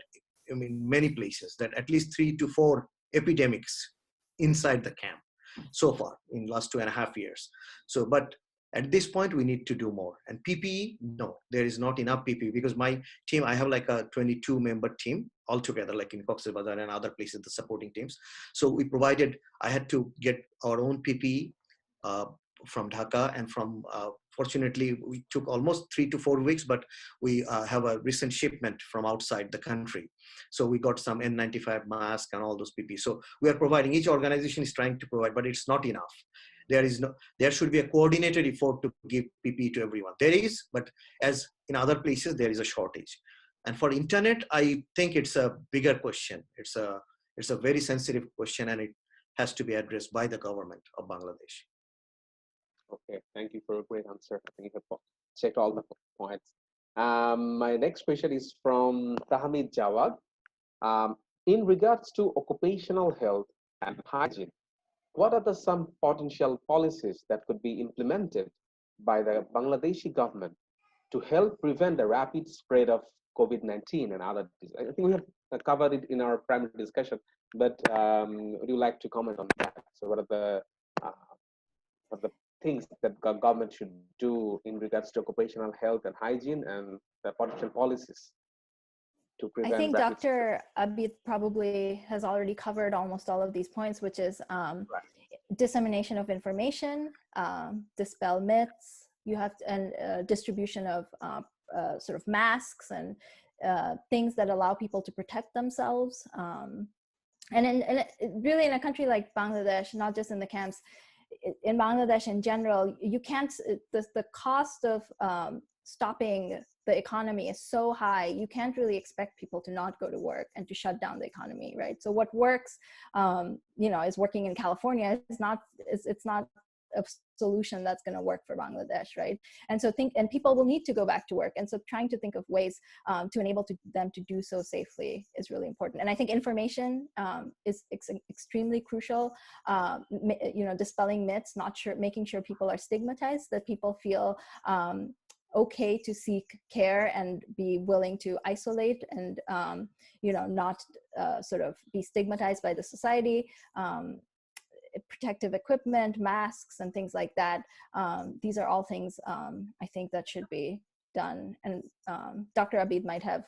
in many places that at least 3 to 4 epidemics inside the camp so far in last 2.5 years. So, but at this point, we need to do more. And PPE, no, there is not enough PPE, because my team, I have like a 22-member team altogether, like in Cox's Bazar and other places, the supporting teams. So we provided, I had to get our own PPE from Dhaka, and from fortunately we took almost 3 to 4 weeks, but we have a recent shipment from outside the country. So we got some N95 mask and all those PP. So we are providing, each organization is trying to provide, but it's not enough. There should be a coordinated effort to give PPE to everyone. There is, but as in other places, there is a shortage. And for internet, I think it's a bigger question. It's a very sensitive question, and it has to be addressed by the government of Bangladesh. Okay, thank you for a great answer. I think you have checked all the points. My next question is from Tahmid Jawad. In regards to occupational health and hygiene, what are some potential policies that could be implemented by the Bangladeshi government to help prevent the rapid spread of COVID-19 and other diseases? I think we have covered it in our primary discussion, but would you like to comment on that? So what are the things that government should do in regards to occupational health and hygiene and the potential policies to prevent? I think Dr. Abid probably has already covered almost all of these points, which is dissemination of information, dispel myths, and distribution of sort of masks and things that allow people to protect themselves. And really in a country like Bangladesh, not just in the camps, in Bangladesh in general, you can't, the cost of stopping the economy is so high, you can't really expect people to not go to work and to shut down the economy, right? So what works, is working in California. It's not a solution that's going to work for Bangladesh, right? And so and people will need to go back to work. And so trying to think of ways to enable them to do so safely is really important. And I think information is extremely crucial. Dispelling myths, making sure people are stigmatized, that people feel okay to seek care and be willing to isolate and not sort of be stigmatized by the society. Protective equipment, masks, and things like that. These are all things I think that should be done. And Dr. Abid might have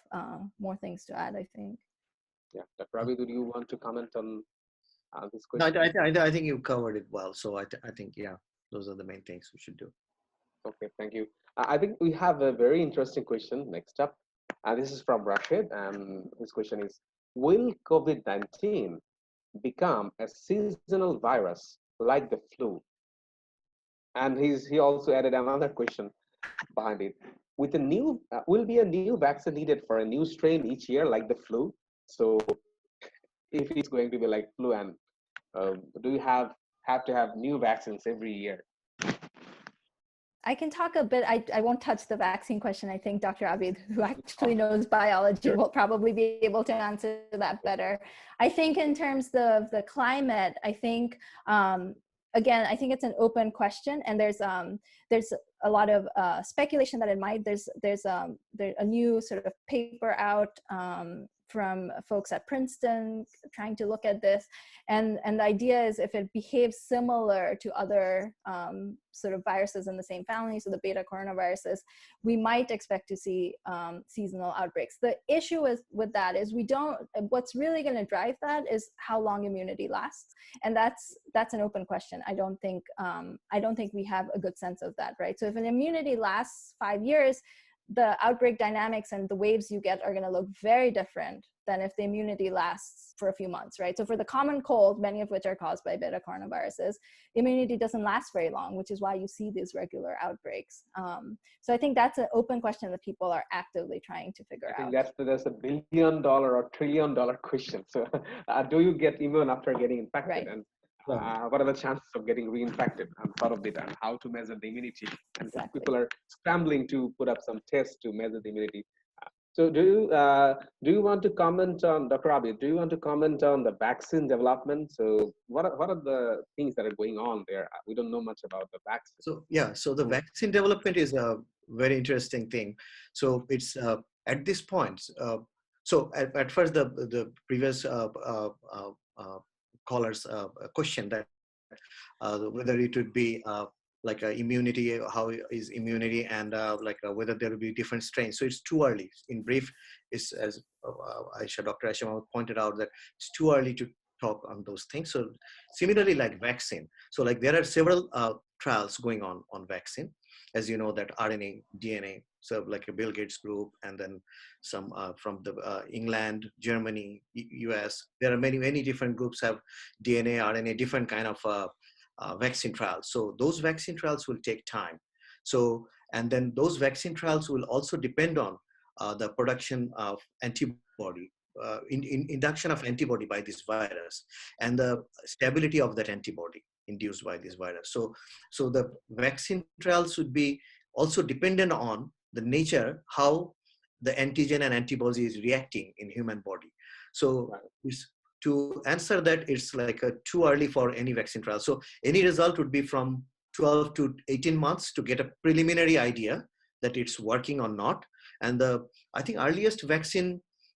more things to add, I think. Yeah, Dr. Abid, do you want to comment on this question? No, I think you covered it well. So I think, yeah, those are the main things we should do. Okay, thank you. I think we have a very interesting question next up. This is from Rashid, and his question is, will COVID-19 become a seasonal virus like the flu? And he also added another question behind it. With a new, will be a new vaccine needed for a new strain each year like the flu? So if it's going to be like flu, and do you have to have new vaccines every year? I can talk a bit. I won't touch the vaccine question. I think Dr. Abid, who actually knows biology, will probably be able to answer that better. I think in terms of the climate, I think, again, I think it's an open question, and there's a lot of speculation that it might. There's a new sort of paper out from folks at Princeton trying to look at this, and the idea is if it behaves similar to other sort of viruses in the same family, so the beta coronaviruses, we might expect to see seasonal outbreaks. The issue with that is what's really going to drive that is how long immunity lasts, and that's an open question. I don't think we have a good sense of that, right? So if an immunity lasts 5 years, the outbreak dynamics and the waves you get are going to look very different than if the immunity lasts for a few months, right? So for the common cold, many of which are caused by beta coronaviruses, immunity doesn't last very long, which is why you see these regular outbreaks. So I think that's an open question that people are actively trying to figure out. I think that's a $1 billion or $1 trillion question. So do you get immune after getting infected? Right. And what are the chances of getting reinfected? I'm part of it, and how to measure the immunity. And Exactly. people are scrambling to put up some tests to measure the immunity. So do you want to comment on, Dr. Abid, do you want to comment on the vaccine development? So what are the things that are going on there? We don't know much about the vaccine. So yeah, so the vaccine development is a very interesting thing. So it's at this point, so at first the previous caller's question that whether it would be like immunity, how is immunity, and whether there will be different strains. So it's too early. In brief, is as Ayesha, Dr. Ayesha pointed out, that it's too early to talk on those things. So similarly, like vaccine. So like there are several trials going on vaccine, as you know, that RNA, DNA. So like a Bill Gates group, and then some from the England, Germany, US. There are many different groups have DNA, RNA, different kind of vaccine trials. So those vaccine trials will take time. So, and then those vaccine trials will also depend on the production of antibody, induction of antibody by this virus, and the stability of that antibody induced by this virus. So the vaccine trials would be also dependent on the nature, how the antigen and antibody is reacting in human body. So to answer that, it's like too early for any vaccine trial. So any result would be from 12 to 18 months to get a preliminary idea that it's working or not. And I think earliest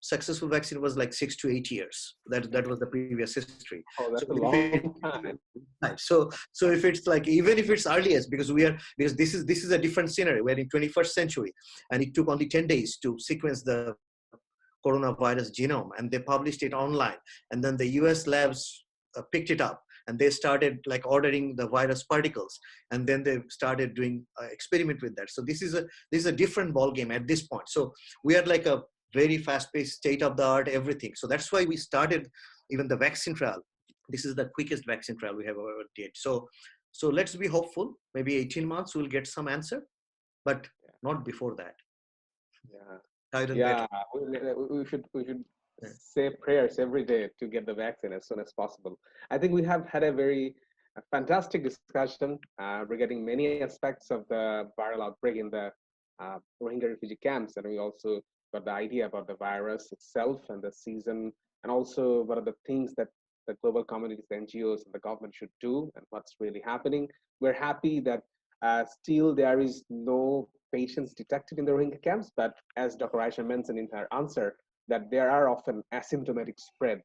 successful vaccine was like 6 to 8 years. That was the previous history. Oh, that's So a long time. Right. So if it's like, even if it's earliest, because this is a different scenario. We're in 21st century, and it took only 10 days to sequence the coronavirus genome, and they published it online, and then the US labs picked it up, and they started like ordering the virus particles, and then they started doing experiment with that. So this is a different ball game at this point. So we are like a very fast-paced, state-of-the-art everything. So that's why we started even the vaccine trial. This is the quickest vaccine trial we have ever did. So let's be hopeful. Maybe 18 months we'll get some answer, but not before that. Yeah, we should say prayers every day to get the vaccine as soon as possible. I think we have had a very fantastic discussion regarding many aspects of the viral outbreak in the Rohingya refugee camps, and we also got the idea about the virus itself and the season, and also what are the things that the global communities, the NGOs, and the government should do, and what's really happening. We're happy that still there is no patients detected in the Rohingya camps, but as Dr. Ayesha mentioned in her answer, that there are often asymptomatic spread,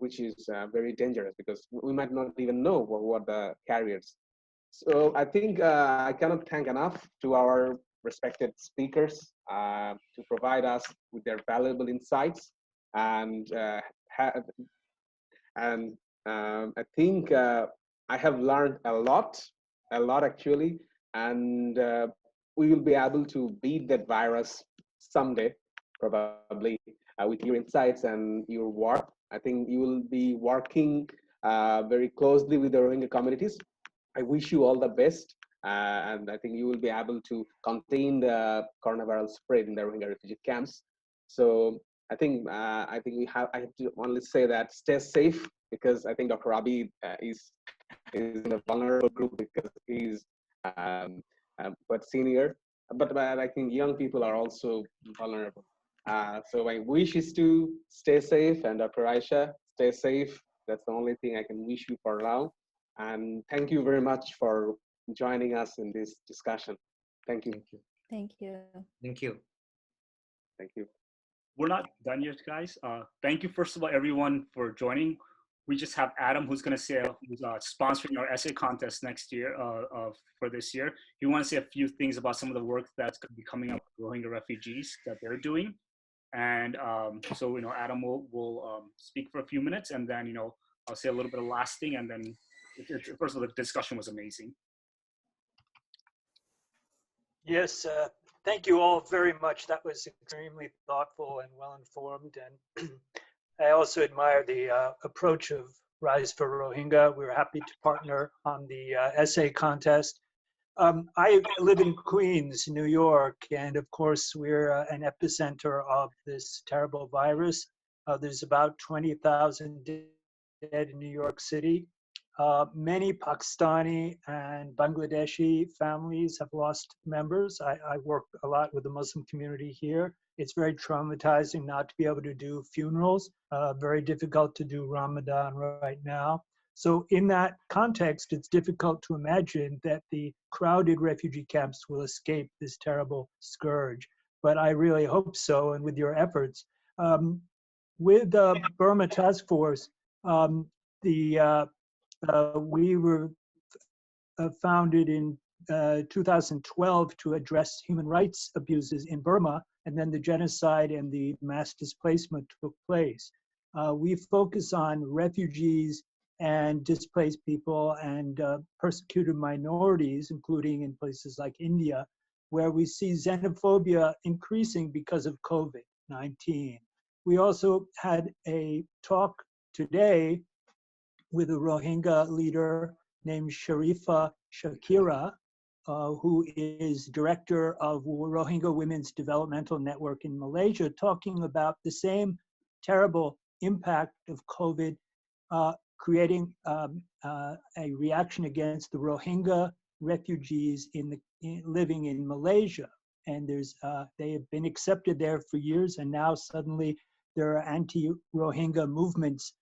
which is very dangerous because we might not even know what the carriers. So I think I cannot thank enough to our respected speakers to provide us with their valuable insights, and I think I have learned a lot actually, and we will be able to beat that virus someday, probably with your insights and your work. I think you will be working very closely with the Rohingya communities. I wish you all the best, and I think you will be able to contain the coronavirus spread in the Rohingya refugee camps. So I think I have to only say that stay safe, because I think Dr. Abid is in a vulnerable group because he's but senior. But I think young people are also vulnerable. So my wish is to stay safe, and Dr. Ayesha, stay safe. That's the only thing I can wish you for now. And thank you very much for joining us in this discussion. Thank you. Thank you. Thank you. Thank you. We're not done yet, guys. Thank you, first of all, everyone, for joining. We just have Adam, who's going to say, who's sponsoring our essay contest next year, for this year. He wants to say a few things about some of the work that's going to be coming up with Rohingya refugees that they're doing. And so, Adam will speak for a few minutes, and then, I'll say a little bit of last thing, and then, first of all, the discussion was amazing. Yes, thank you all very much. That was extremely thoughtful and well-informed. And I also admire the approach of Rise for Rohingya. We're happy to partner on the essay contest. I live in Queens, New York, and of course, we're an epicenter of this terrible virus. There's about 20,000 dead in New York City. Many Pakistani and Bangladeshi families have lost members. I work a lot with the Muslim community here. It's very traumatizing not to be able to do funerals, very difficult to do Ramadan right now. So in that context, it's difficult to imagine that the crowded refugee camps will escape this terrible scourge. But I really hope so, and with your efforts. With the Burma Task Force, we were founded in 2012 to address human rights abuses in Burma, and then the genocide and the mass displacement took place. we focus on refugees and displaced people and persecuted minorities, including in places like India, where we see xenophobia increasing because of COVID-19. We also had a talk today with a Rohingya leader named Shakira, who is director of Rohingya Women's Developmental Network in Malaysia, talking about the same terrible impact of COVID, creating a reaction against the Rohingya refugees living in Malaysia. And they have been accepted there for years, and now suddenly there are anti-Rohingya movements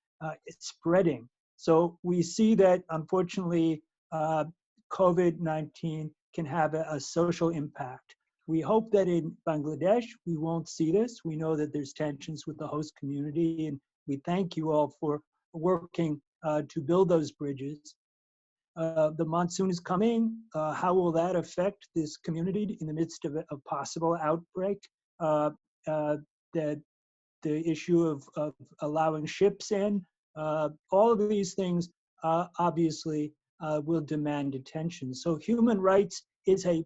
spreading. So we see that, unfortunately, COVID-19 can have a social impact. We hope that in Bangladesh, we won't see this. We know that there's tensions with the host community, and we thank you all for working to build those bridges. The monsoon is coming. How will that affect this community in the midst of a possible outbreak? The issue of allowing ships in, all of these things obviously will demand attention. So human rights is a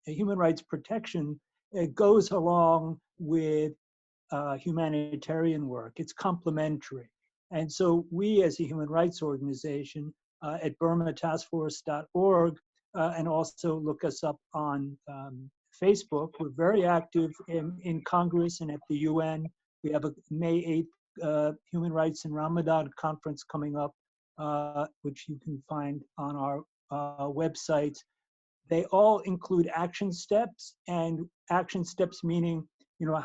human rights protection. It goes along with humanitarian work. It's complementary. And so we as a human rights organization at burmataskforce.org and also look us up on Facebook. We're very active in Congress and at the UN. We have a May 8th Human Rights in Ramadan conference coming up, which you can find on our websites. They all include action steps, and action steps meaning,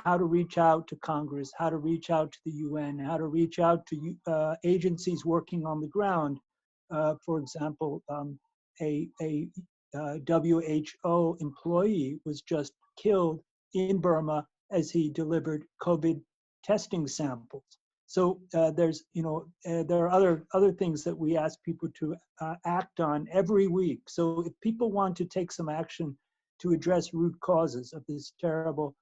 how to reach out to Congress, how to reach out to the UN, how to reach out to agencies working on the ground. For example, a WHO employee was just killed in Burma as he delivered COVID testing samples. So there are other things that we ask people to act on every week. So if people want to take some action to address root causes of this terrible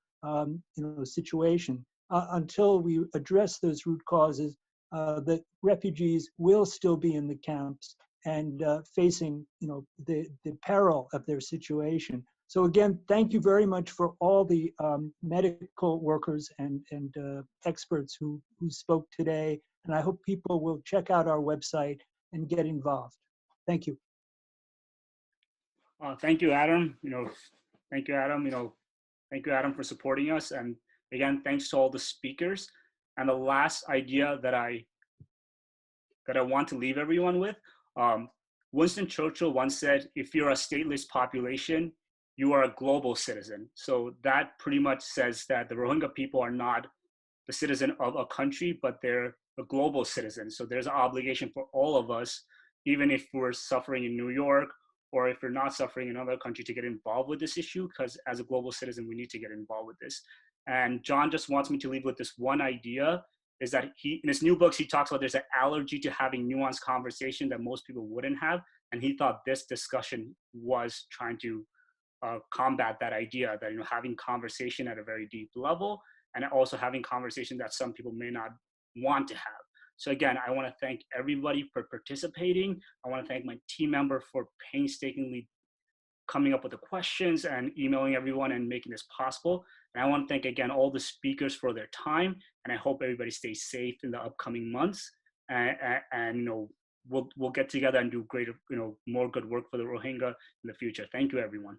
situation, until we address those root causes, the refugees will still be in the camps and facing the peril of their situation. So again, thank you very much for all the medical workers and experts who spoke today. And I hope people will check out our website and get involved. Thank you. Thank you, Adam. Thank you, Adam. Thank you, Adam, for supporting us. And again, thanks to all the speakers. And the last idea that I want to leave everyone with, Winston Churchill once said, if you're a stateless population, you are a global citizen. So that pretty much says that the Rohingya people are not the citizen of a country, but they're a global citizen. So there's an obligation for all of us, even if we're suffering in New York, or if we're not suffering in another country, to get involved with this issue, because as a global citizen, we need to get involved with this. And John just wants me to leave with this one idea, is that in his new books, he talks about there's an allergy to having nuanced conversation that most people wouldn't have. And he thought this discussion was trying to combat that idea, that having conversation at a very deep level, and also having conversation that some people may not want to have. So again, I want to thank everybody for participating. I want to thank my team member for painstakingly coming up with the questions and emailing everyone and making this possible. And I want to thank again all the speakers for their time. And I hope everybody stays safe in the upcoming months. And we'll get together and do greater, more good work for the Rohingya in the future. Thank you, everyone.